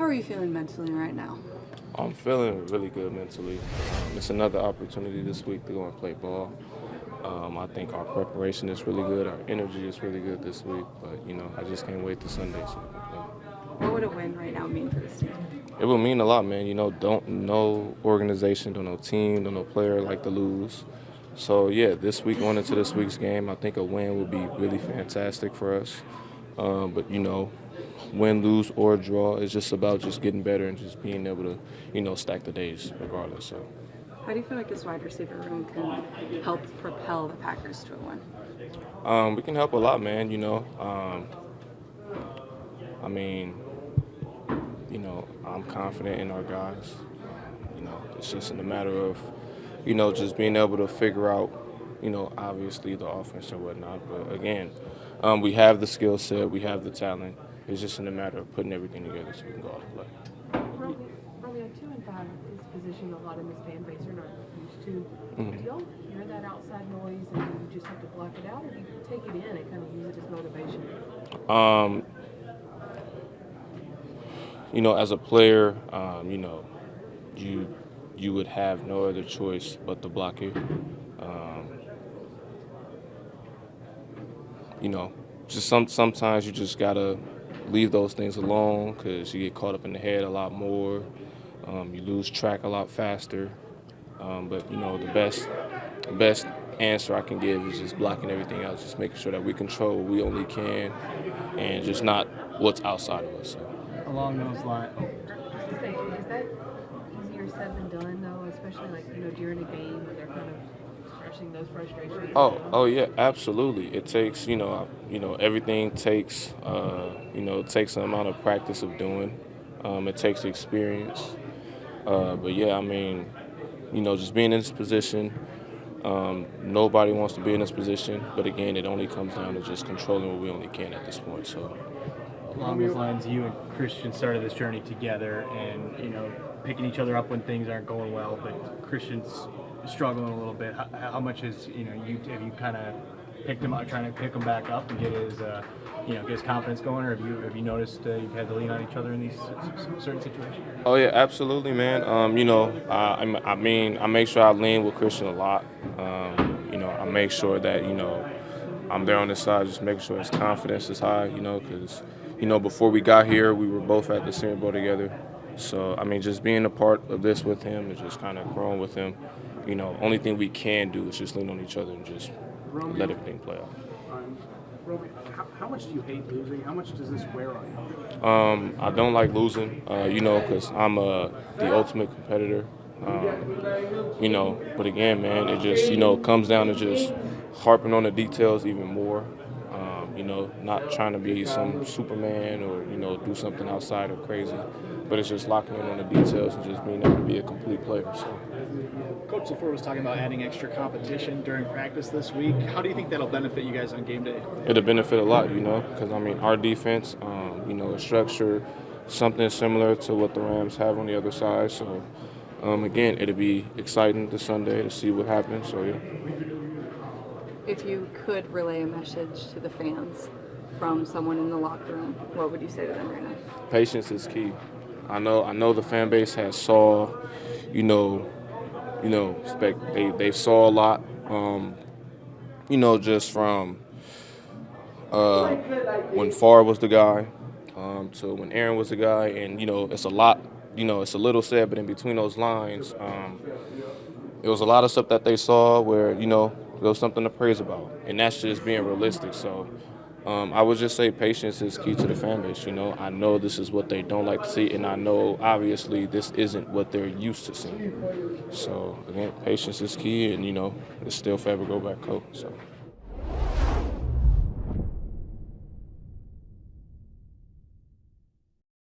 How are you feeling mentally right now? I'm feeling really good mentally. It's another opportunity this week to go and play ball. I think our preparation is really good. Our energy is really good this week. But, I just can't wait to Sunday. So, What would a win right now mean for this team? it will mean a lot, man. Don't no organization, don't no team, don't no player like to lose. So, yeah, this week, going into this week's game, I think a win would be really fantastic for us. But, win, lose, or draw, it's just about just getting better and just being able to, stack the days regardless. So. How do you feel like this wide receiver room can help propel the Packers to a win? We can help a lot, man. I mean, I'm confident in our guys. It's just in a matter of, just being able to figure out, obviously the offense and whatnot. But again, we have the skill set, we have the talent. It's just in a matter of putting everything together so we can go out and play. Romeo, 2 and 5 is positioned a lot in this fan base are not used to. Mm-hmm. Do y'all hear that outside noise and you just have to block it out, or do you take it in and kind of use it as motivation? As a player, you would have no other choice but to block it. Just sometimes you just gotta leave those things alone because you get caught up in the head a lot more. You lose track a lot faster. But the best answer I can give is just blocking everything else, just making sure that we control what we only can, and just not what's outside of us. So. Along those lines. Just to say, is that easier said than done, though, especially during a game where they're kind of expressing those frustrations? Oh yeah, absolutely. It takes everything takes it takes an amount of practice of doing. It takes experience. But yeah, I mean, just being in this position. Nobody wants to be in this position, but again, it only comes down to just controlling what we only can at this point. So. Along those lines, you and Christian started this journey together, and picking each other up when things aren't going well. But Christian's struggling a little bit. How much is have you kind of picked him up, trying to pick him back up and get his get his confidence going, or have you noticed you've had to lean on each other in these certain situations? Oh yeah, absolutely, man. I make sure I lean with Christian a lot. I make sure that I'm there on his side, just making sure his confidence is high. Because before we got here, we were both at the Senior Bowl together. So just being a part of this with him and just kind of growing with him. Only thing we can do is just lean on each other and just let everything play out. Romeo, how much do you hate losing? How much does this wear on you? I don't like losing, because I'm the ultimate competitor. But again, man, it just, comes down to just harping on the details even more. Not trying to be some Superman or, do something outside of crazy. But it's just locking in on the details and just being able to be a complete player. So. Coach LaFleur was talking about adding extra competition during practice this week. How do you think that'll benefit you guys on game day? It'll benefit a lot, because, our defense, is structured something similar to what the Rams have on the other side. So, again, it'll be exciting this Sunday to see what happens. So, yeah. If you could relay a message to the fans from someone in the locker room, what would you say to them right now? Patience is key. I know the fan base has saw, they saw a lot, just from when Favre was the guy to when Aaron was the guy, and it's a lot, it's a little said, but in between those lines, it was a lot of stuff that they saw where there was something to praise about, and that's just being realistic. So. I would just say patience is key to the fan base. I know this is what they don't like to see, and I know obviously this isn't what they're used to seeing. So again, patience is key, and it's still forever go back coach. So.